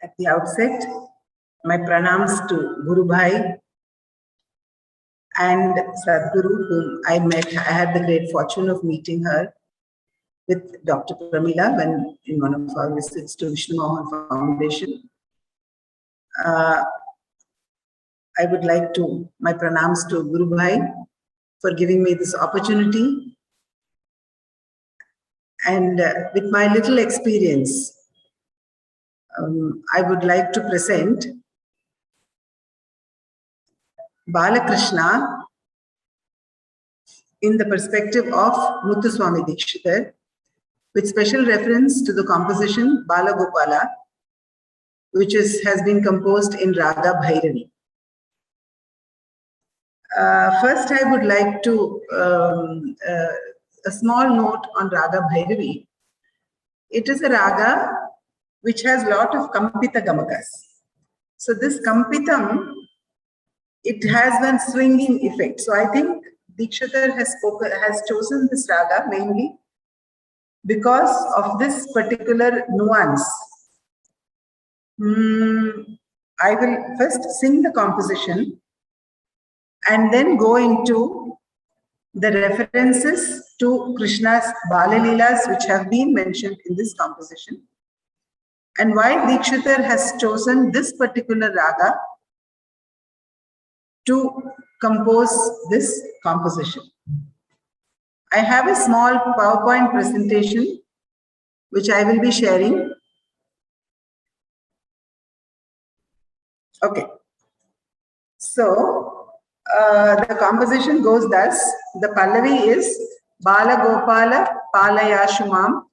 At the outset, my pranams to Guru Bhai and Sathguru, whom I met. I had the great fortune of meeting her with Dr. Pramila when in one of our visits to Vishnu Mohan Foundation. I would like to, my pranams to Guru Bhai for giving me this opportunity. And with my little experience, I would like to present Balakrishna in the perspective of Muttusvami Dikshita, with special reference to the composition Balagopala, which has been composed in Raga Bhairavi. First, I would like to, a small note on Raga Bhairavi. It is a raga which has a lot of Kampita Gamakas. So this Kampitam, it has one swinging effect. So I think Dikshita has chosen this raga mainly because of this particular nuance. I will first sing the composition and then go into the references to Krishna's Bala leelas which have been mentioned in this composition, and why Dikshita has chosen this particular raga to compose this composition. I have a small PowerPoint presentation which I will be sharing. Okay. So, the composition goes thus. The Pallavi is Bala Gopala Palayashumam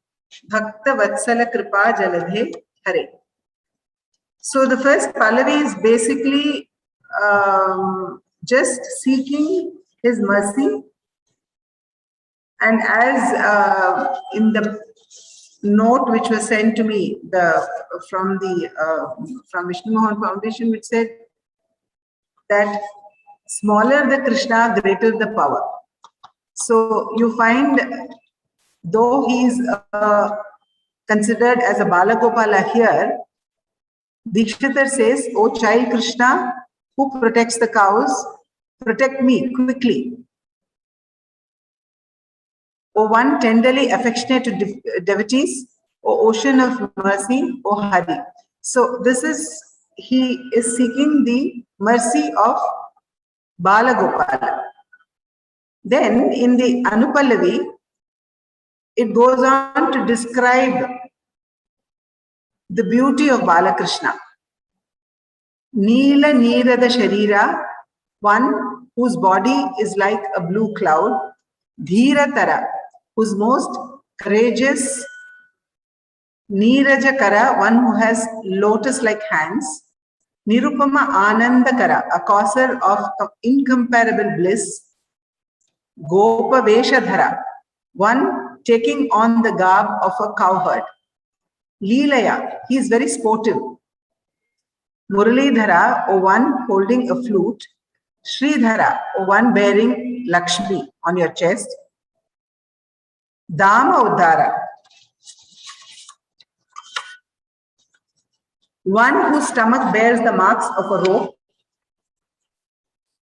Bhakta Vatsala Kripa Jaladhe Hare. So the first Pallavi is basically just seeking his mercy, and as in the note which was sent to me from Vishnu Mohan Foundation, which said that smaller the Krishna, greater the power. So you find, though he is considered as a Balagopala here, Dikshita says, "O child Krishna, who protects the cows, protect me quickly. O one tenderly affectionate to devotees, O ocean of mercy, O Hari." So this is, he is seeking the mercy of Balagopala. Then in the Anupallavi, it goes on to describe the beauty of Balakrishna. Neela Neerada Sharira, one whose body is like a blue cloud. Dhira Tara, whose most courageous. Neeraja Kara, one who has lotus-like hands. Nirupama Anandakara, a causer of incomparable bliss. Gopa Veshadhara, one taking on the garb of a cowherd. Leelaya, he is very sportive. Muralidhara, or one holding a flute. Sridhara, or one bearing Lakshmi on your chest. Dama Uddhara, one whose stomach bears the marks of a rope.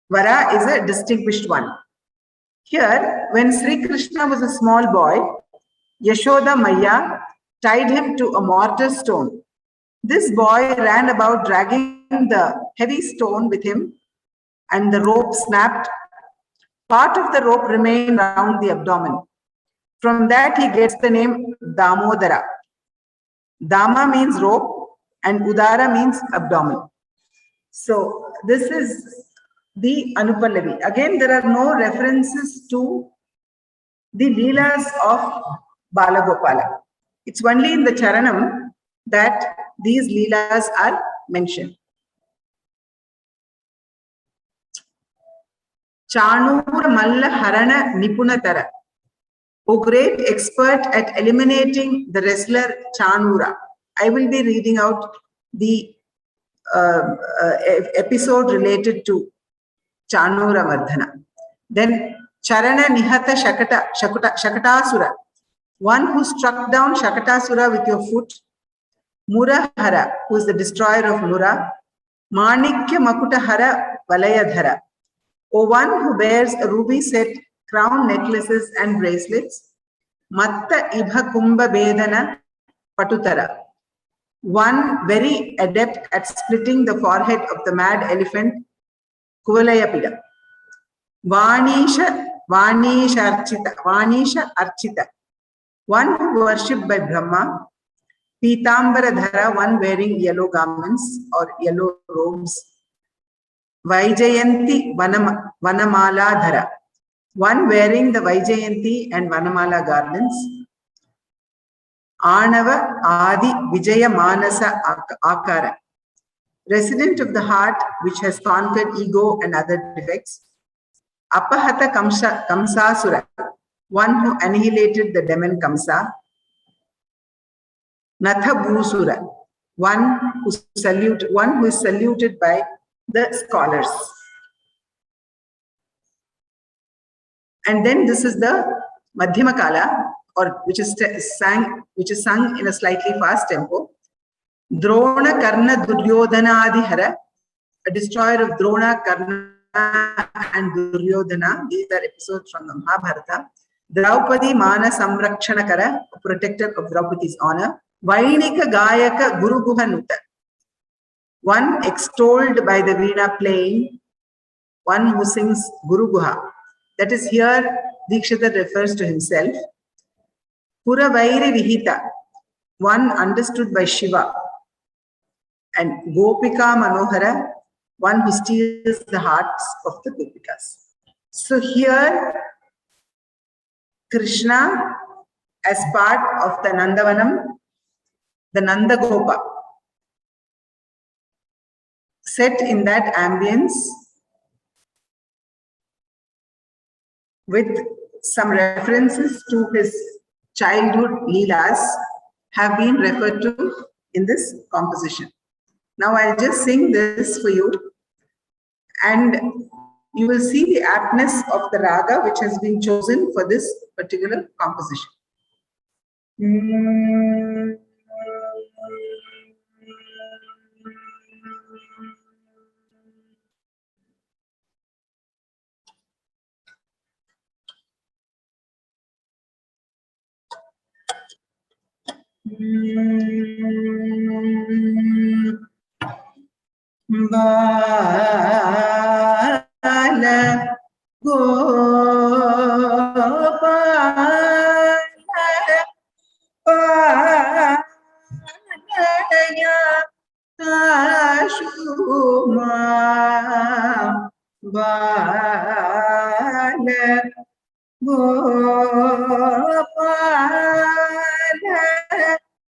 Vara is a distinguished one. Here, when Sri Krishna was a small boy, Yashoda Maya tied him to a mortar stone. This boy ran about dragging the heavy stone with him, and the rope snapped. Part of the rope remained around the abdomen. From that, he gets the name Damodara. Dama means rope, and Udara means abdomen. So this is the Anupallavi. Again, there are no references to the leelas of Balagopala. It's only in the Charanam that these leelas are mentioned. Chanura Malla Harana Nipunatara, O great expert at eliminating the wrestler Chanura. I will be reading out the episode related to Chanura Mardhana. Then Charana Nihata Shakatasura, one who struck down Shakatasura with your foot. Murahara, who is the destroyer of Mura, Manikya Makutahara Valayadhara, O one who wears a ruby set, crown, necklaces and bracelets, Matta Ibha Kumbha Vedana Patutara, one very adept at splitting the forehead of the mad elephant, Kuvalayapida, Vanisha Archita, one who worshipped by Brahma, Pitambaradhara, one wearing yellow garments or yellow robes, Vaijayanti Vanamaladhara, one wearing the Vaijayanti and Vanamala garments, Anava Adi Vijaya Manasa Akara, resident of the heart which has conquered ego and other defects, Apahata Kamsasura, one who annihilated the demon Kamsa, Natha Bhusura, one who is saluted by the scholars. And then this is the Madhyama Kala, or which is sung in a slightly fast tempo. Drona Karna Duryodhanadihara, a destroyer of Drona, Karna and Duryodhana. These are episodes from the Mahabharata. Draupadi Mana Samrakshanakara, a protector of Draupadi's honor. Vainika Gayaka Guru Guhanuta, one extolled by the Veena playing, one who sings Guru Guha. That is, here Dikshita refers to himself. Puravairi Vihita, one understood by Shiva. And Gopika Manohara, one who steals the hearts of the Gopikas. So here, Krishna, as part of the Nandavanam, the Nanda Gopa, set in that ambience with some references to his childhood leelas have been referred to in this composition. Now I'll just sing this for you, and you will see the aptness of the raga which has been chosen for this particular composition. Bala Gopala Palaya Ashuma Bala Gopala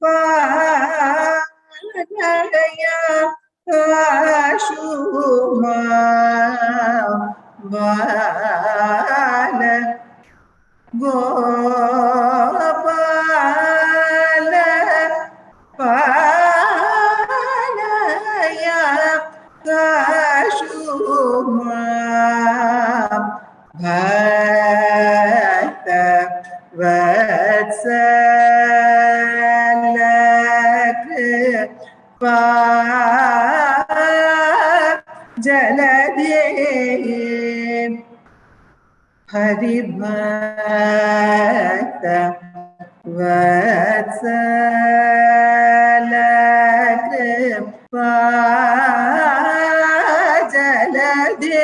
Palaya Ashuma Bala Gopala Palaya Ashuma Bhakta Vatsala Kripa Jalade Hari Bhakta Vatsala Kripa Jalade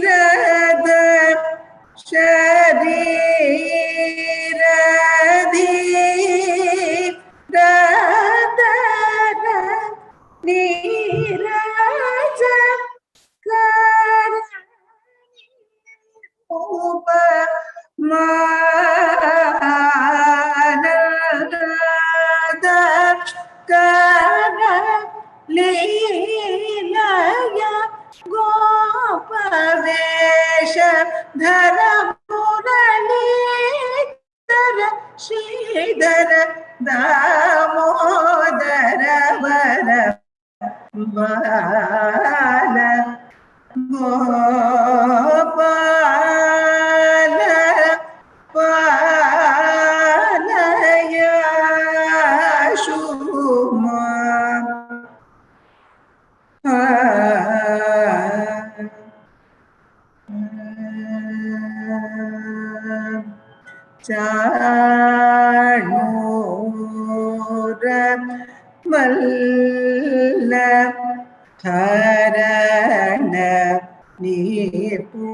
Nirada Shariradi Radha Niraja Upa Manada Kana Leelaya Gopavesha Dhara Murali Dhara Shridhara Damodar वर बाल गोपाल पालय शुमा चाणूर मल्ल हरण निपुणतर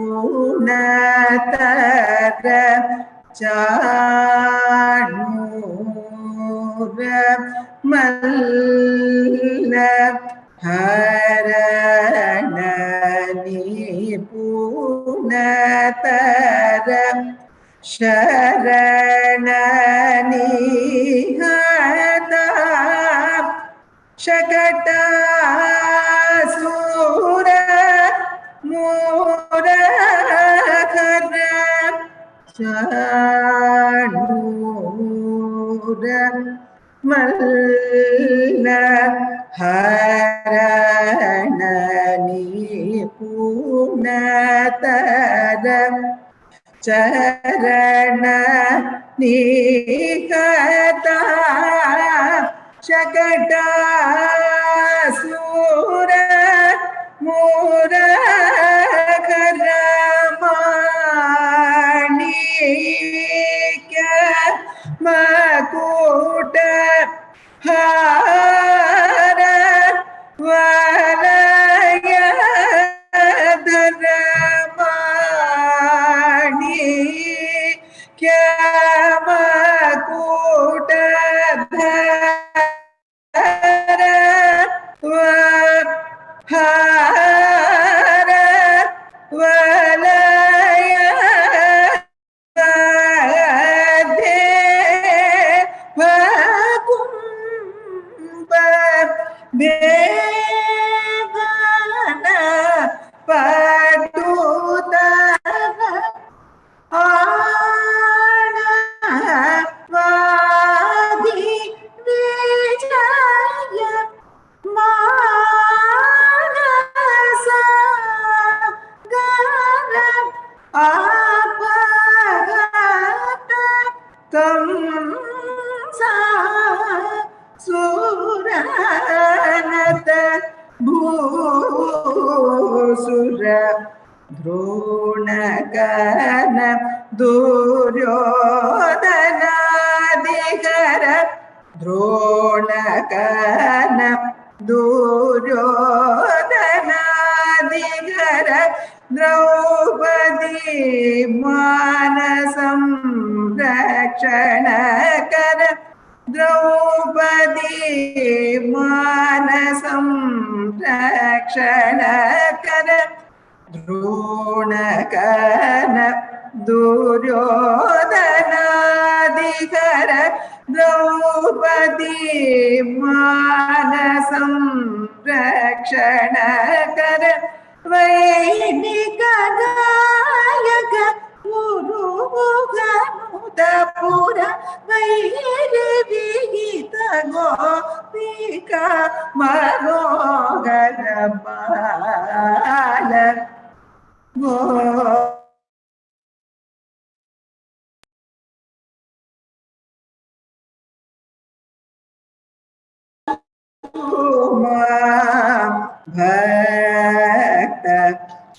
चाणूर मल्ल हरण निपुणतर शरण निहता शकटासुर मूरखर चाणूर मल्ल हरण निपुणतर चरण निकता शकटासुर मूरखर माणिक्य मकुट हार वलय माणिक्य मकुट धर हार वलय भकुंभ बेगन पटुतन आनवादी विजय मानस गर अपघात कंसा सुरनत भूसुर द्रोणकर्ण दुर्योधनादिकर द्रोणकर्ण दुर्योधनादिकर द्रौपदी मानसंरक्षण कर द्रौपदी मानसंरक्षण कर द्रोणकर्ण दुर्योधनादिकर द्रौपदी मानसंरक्षण कर वैदिक गायक पुरुगनुतपुर वैरि विहित गोपिका मनोहर बाल गो भक्त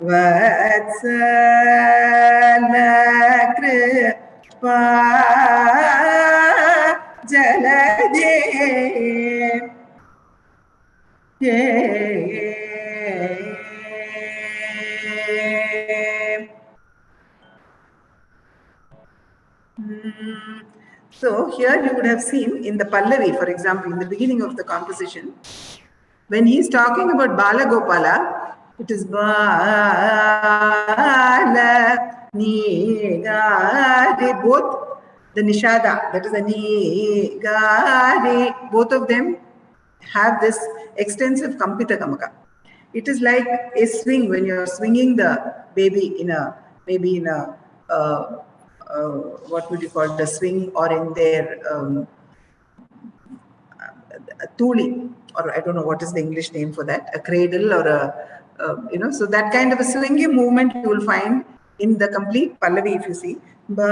वत्सल कृपा जलधे So here you would have seen in the Pallavi, for example, in the beginning of the composition, when he is talking about Bala Gopala, it is Bala Nigari, both the Nishada, that is the Nigari, both of them have this extensive Kampita Gamaka. It is like a swing when you are swinging the baby in a, maybe in a, what would you call it, a swing, or in their tuli, or I don't know what is the English name for that, a cradle or a, so that kind of a swinging movement you will find in the complete Pallavi if you see. Bala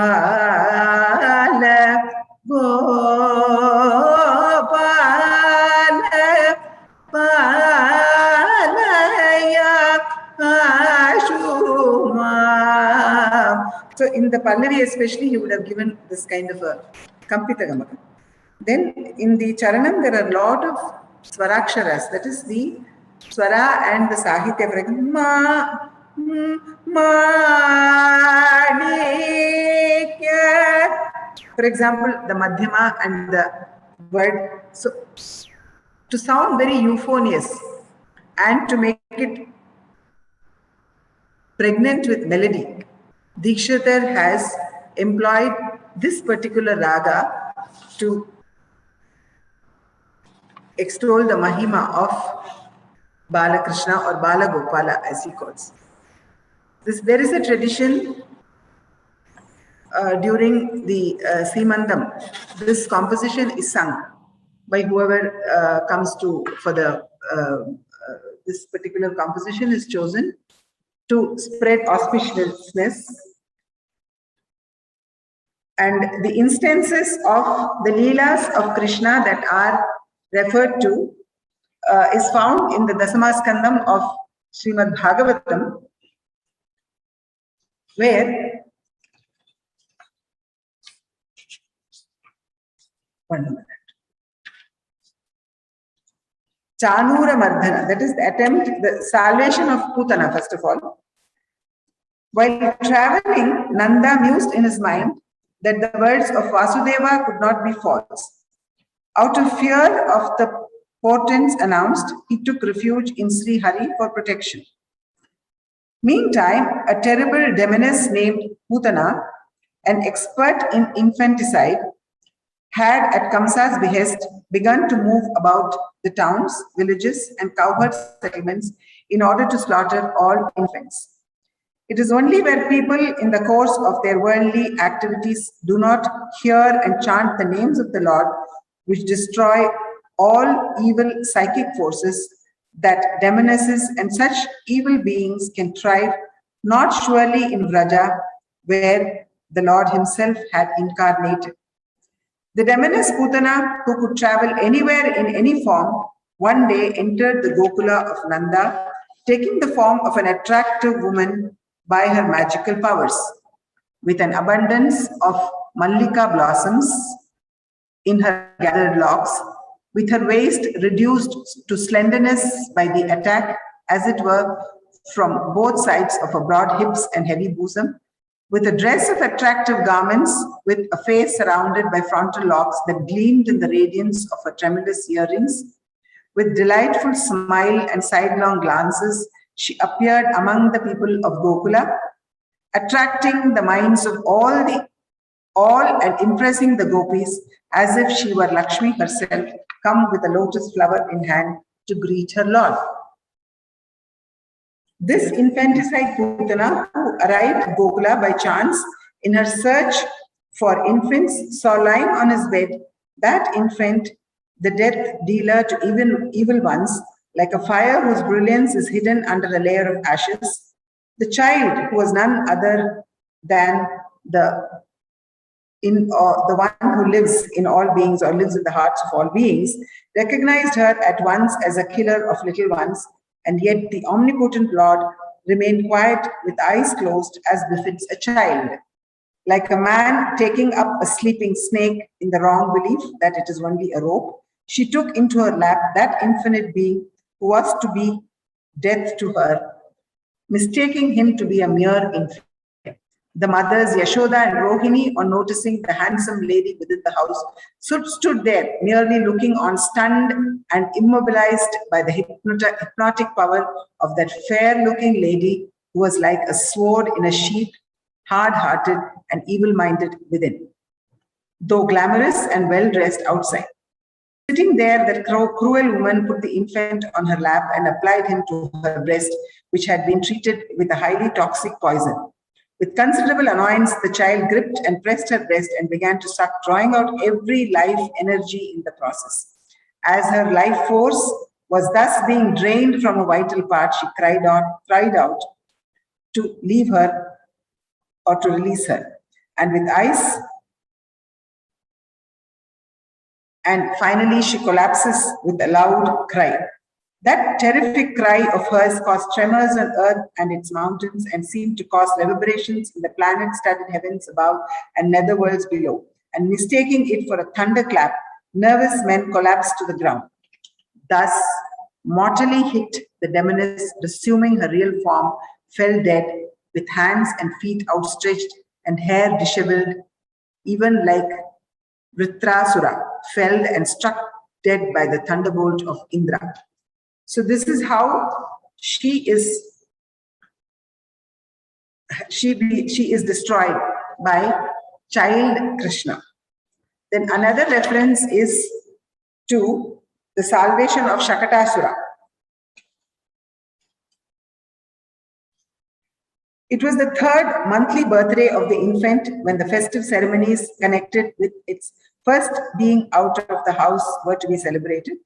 Gopala Palaya Ashuma. So in the Pallavi especially, he would have given this kind of a Kampita Gamakam. Then in the Charanam, there are a lot of Swaraksharas, that is the Swara and the Sahitya. For example, Ma, for example, the Madhyama and the word. So to sound very euphonious and to make it pregnant with melody, Dikshita has employed this particular raga to extol the Mahima of Balakrishna or Balagopala as he calls. There is a tradition during the Simandam. This composition is sung by whoever comes for the this particular composition is chosen to spread auspiciousness. And the instances of the leelas of Krishna that are referred to is found in the Dasamaskandam of Srimad Bhagavatam, where Chanura Mardhana, that is the attempt, the salvation of Putana first of all. While traveling, Nanda mused in his mind that the words of Vasudeva could not be false. Out of fear of the portents announced, he took refuge in Sri Hari for protection. Meantime, a terrible demoness named Putana, an expert in infanticide, had at Kamsa's behest begun to move about the towns, villages, and cowherd settlements in order to slaughter all infants. It is only where people in the course of their worldly activities do not hear and chant the names of the Lord, which destroy all evil psychic forces, that demonesses and such evil beings can thrive, not surely in Vraja, where the Lord himself had incarnated. The demoness Putana, who could travel anywhere in any form, one day entered the Gokula of Nanda, taking the form of an attractive woman by her magical powers. With an abundance of Mallika blossoms in her gathered locks, with her waist reduced to slenderness by the attack, as it were, from both sides of her broad hips and heavy bosom, with a dress of attractive garments, with a face surrounded by frontal locks that gleamed in the radiance of her tremulous earrings, with delightful smile and sidelong glances, she appeared among the people of Gokula, attracting the minds of all and impressing the gopis as if she were Lakshmi herself, come with a lotus flower in hand to greet her Lord. This infanticide Putana, who arrived at Gokula by chance in her search for infants, saw lying on his bed that infant, the death dealer to evil ones, like a fire whose brilliance is hidden under a layer of ashes. The child, who was none other than the one who lives in all beings or lives in the hearts of all beings, recognized her at once as a killer of little ones, and yet the omnipotent Lord remained quiet with eyes closed as befits a child. Like a man taking up a sleeping snake in the wrong belief that it is only a rope, she took into her lap that infinite being who was to be death to her, mistaking him to be a mere infant. The mothers Yashoda and Rohini, on noticing the handsome lady within the house, stood there, merely looking on, stunned and immobilized by the hypnotic power of that fair-looking lady who was like a sword in a sheath, hard-hearted and evil-minded within, though glamorous and well-dressed outside. Sitting there, that cruel woman put the infant on her lap and applied him to her breast, which had been treated with a highly toxic poison. With considerable annoyance, the child gripped and pressed her breast and began to suck, drawing out every life energy in the process. As her life force was thus being drained from a vital part, she cried out to leave her or to release her. And with ice, and finally she collapses with a loud cry. That terrific cry of hers caused tremors on earth and its mountains and seemed to cause reverberations in the planet-studded heavens above and netherworlds below. And mistaking it for a thunderclap, nervous men collapsed to the ground. Thus, mortally hit, the demoness, resuming her real form, fell dead, with hands and feet outstretched and hair disheveled, even like Vritrasura, felled and struck dead by the thunderbolt of Indra. So this is how she is destroyed by child Krishna. Then another reference is to the salvation of Shakatasura. It was the third monthly birthday of the infant when the festive ceremonies connected with its first being out of the house were to be celebrated.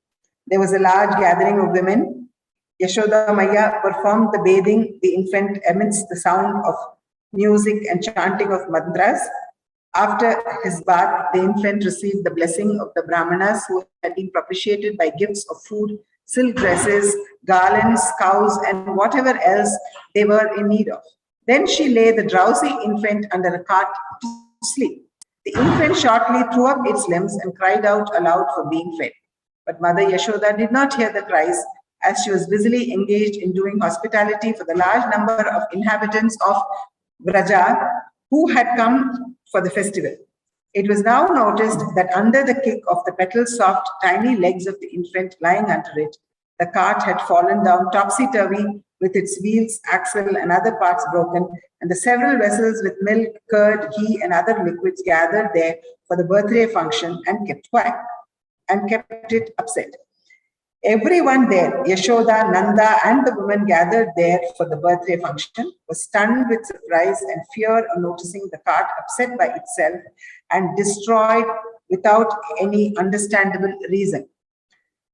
There was a large gathering of women. Yashoda Maya performed the bathing the infant amidst the sound of music and chanting of mantras. After his bath, the infant received the blessing of the Brahmanas who had been propitiated by gifts of food, silk dresses, garlands, cows, and whatever else they were in need of. Then she lay the drowsy infant under a cart to sleep. The infant shortly threw up its limbs and cried out aloud for being fed. But Mother Yashoda did not hear the cries, as she was busily engaged in doing hospitality for the large number of inhabitants of Vraja who had come for the festival. It was now noticed that under the kick of the petal-soft, tiny legs of the infant lying under it, the cart had fallen down topsy-turvy with its wheels, axle, and other parts broken, and the several vessels with milk, curd, ghee, and other liquids gathered there for the birthday function and kept quiet and kept it upset. Everyone there, Yashoda, Nanda, and the women gathered there for the birthday function, was stunned with surprise and fear on noticing the cart upset by itself and destroyed without any understandable reason.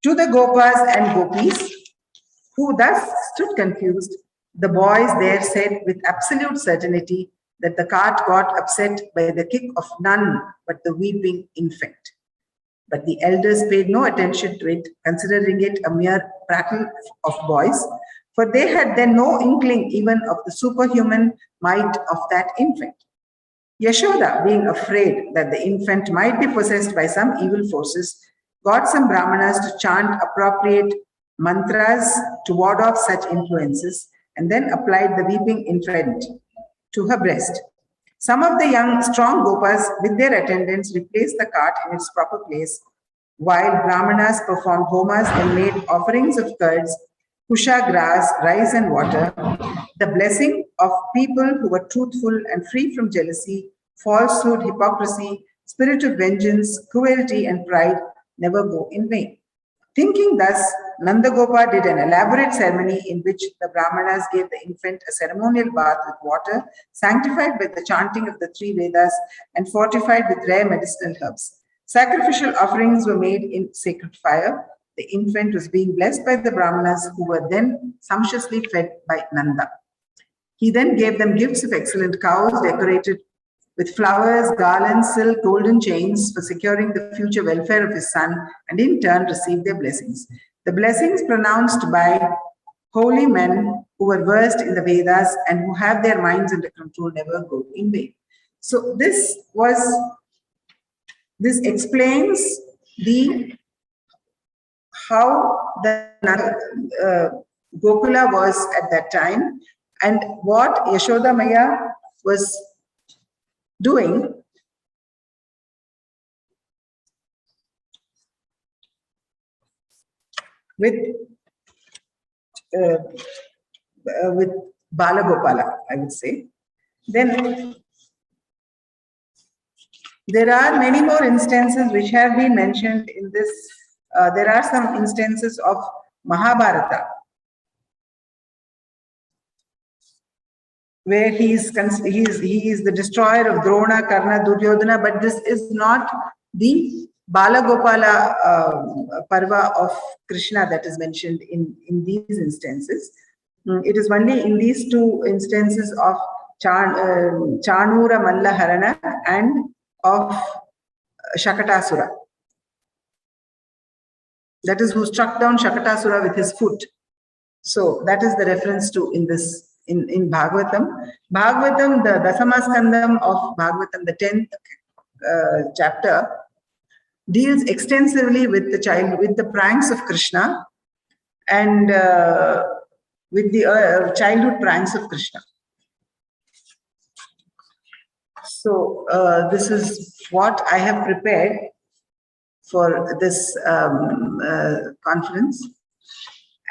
To the Gopas and Gopis, who thus stood confused, the boys there said with absolute certainty that the cart got upset by the kick of none but the weeping infant. But the elders paid no attention to it, considering it a mere prattle of boys, for they had then no inkling even of the superhuman might of that infant. Yashoda, being afraid that the infant might be possessed by some evil forces, got some Brahmanas to chant appropriate mantras to ward off such influences, and then applied the weeping infant to her breast. Some of the young, strong Gopas with their attendants replaced the cart in its proper place, while Brahmanas performed homas and made offerings of curds, kusha grass, rice and water. The blessing of people who were truthful and free from jealousy, falsehood, hypocrisy, spirit of vengeance, cruelty and pride never go in vain. Thinking thus, Nandagopa did an elaborate ceremony in which the Brahmanas gave the infant a ceremonial bath with water, sanctified by the chanting of the three Vedas and fortified with rare medicinal herbs. Sacrificial offerings were made in sacred fire. The infant was being blessed by the Brahmanas, who were then sumptuously fed by Nanda. He then gave them gifts of excellent cows decorated with flowers, garlands, silk, golden chains for securing the future welfare of his son, and in turn received their blessings. The blessings pronounced by holy men who were versed in the Vedas and who have their minds under control never go in vain. So this explains how the Gokula was at that time and what Yashoda Maya was doing with Balagopala, I would say. Then there are many more instances which have been mentioned in this. There are some instances of Mahabharata where he is the destroyer of Drona, Karna, Duryodhana, but this is not the Balagopala Parva of Krishna that is mentioned in these instances. It is only in these two instances of Chanura Mallaharana and of Shakatasura. That is who struck down Shakatasura with his foot. So that is the reference to in Bhagavatam. Bhagavatam, the Dasamaskandam of Bhagavatam, the 10th chapter, deals extensively with the pranks of Krishna and with the childhood pranks of Krishna. So this is what I have prepared for this conference,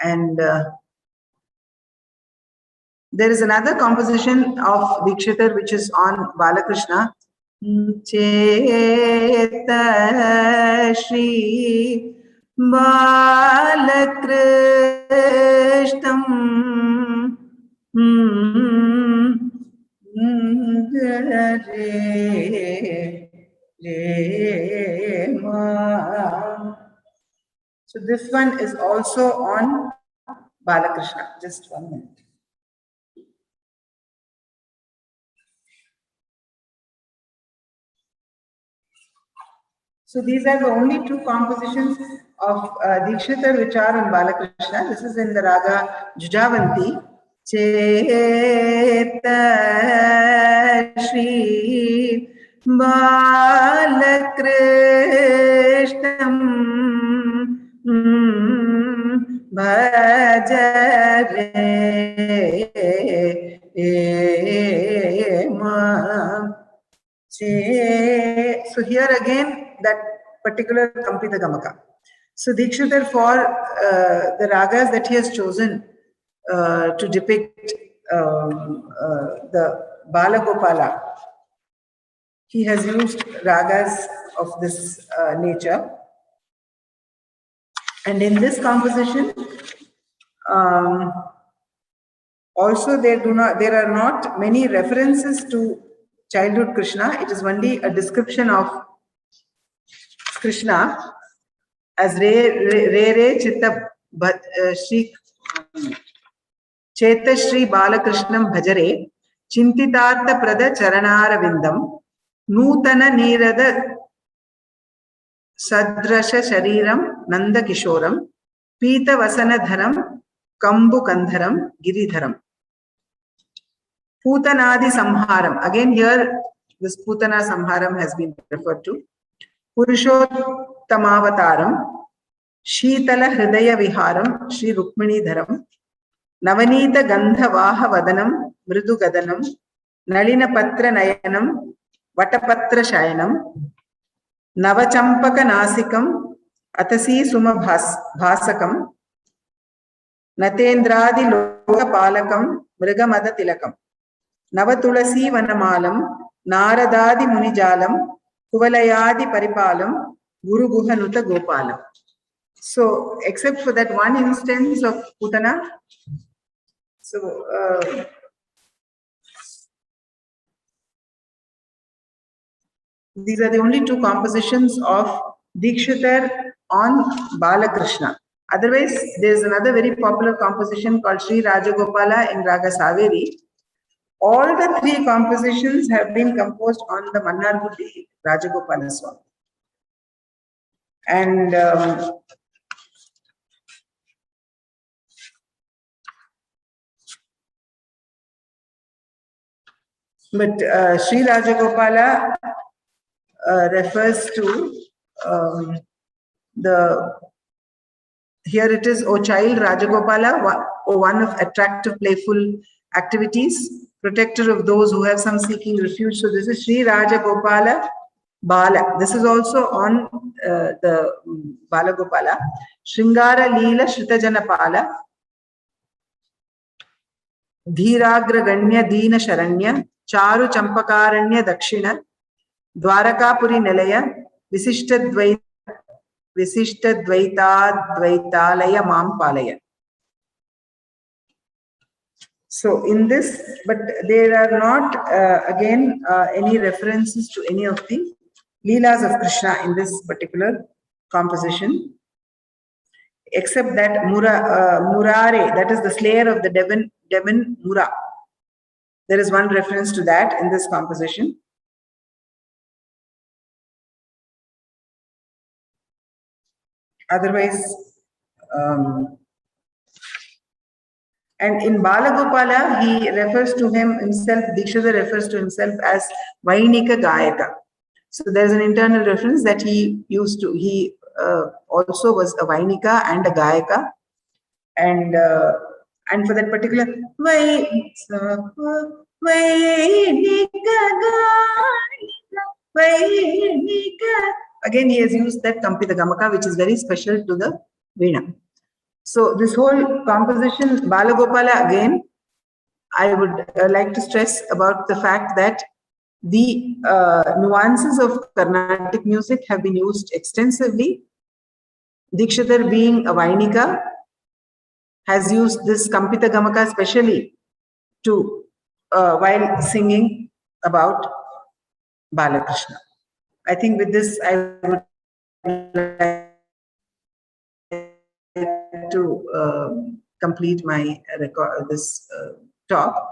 and there is another composition of Dikshita which is on Balakrishna. Cherish Balakrishna So this one is also on Balakrishna. Just 1 minute. So these are the only two compositions of Dikshita which are on Balakrishna. This is in the raga Jujavanti. Cheta Shri Balakrishna Bhajare So here again that particular Kampita Gamaka. So Dikshita for the ragas that he has chosen to depict the Balagopala, he has used ragas of this nature. And in this composition, also there are not many references to childhood Krishna. It is only a description of Krishna as Re Chitta Shri Cheta Shri Balakrishnam Bhajare Chintitartha Prada Charanara Vindam Nutana Nirada Sadrasha Shariram Nanda Kishoram Pita Vasanadharam Kambu Kandharam Giridharam Putanadi Samharam. Again here this Putana Samharam has been referred to. Purushottamavataram Shitala Hridaya Viharam Shri Rukmini Dharam Navanita Gandha Vaha Vadanam Mridu Gadanam Nalina Patra Nayanam Vatapatra Shayanam Navachampaka Nasikam Atasi Suma Bhasakam Natendradi Loka Palakam Mrigamada Tilakam Navatulasi Vanamalam Naradadi Munijalam Kuvalayadi Paripalam Guru Guhanuta Gopalam. So, except for that one instance of Putana, so these are the only two compositions of Dikshita on Balakrishna. Otherwise, there is another very popular composition called Sri Rajagopala in Raga Saveri. All the three compositions have been composed on the Mannargudi Rajagopala Swami. And but Sri Rajagopala refers to here it is, O child Rajagopala, O one of attractive, playful activities, protector of those who have some seeking refuge. So this is Sri Rajagopala Bala. This is also on the Balagopala. Shringara Leela Shritajana Pala. Dhiragra Ganya Deena Sharanya. Charu Champakaranya Dakshina. Dwarakapuri Nilaya. Visishta Dvaitalaya Mam Palaya. So in this, but there are not again any references to any of the leelas of Krishna in this particular composition, except that Murare, that is the slayer of the demon Mura. There is one reference to that in this composition. Otherwise, and in Balagopala, he refers to himself, Dikshita refers to himself as Vainika Gayaka. So there's an internal reference that he also was a Vainika and a Gayaka. And for that particular Vainika Gayaka, again he has used that Kampita Gamaka, which is very special to the Veena. So this whole composition, Balagopala, again, I would like to stress about the fact that the nuances of Carnatic music have been used extensively. Dikshita, being a Vainika, has used this Kampita Gamaka specially to while singing about Balakrishna. I think with this I would like to complete my talk.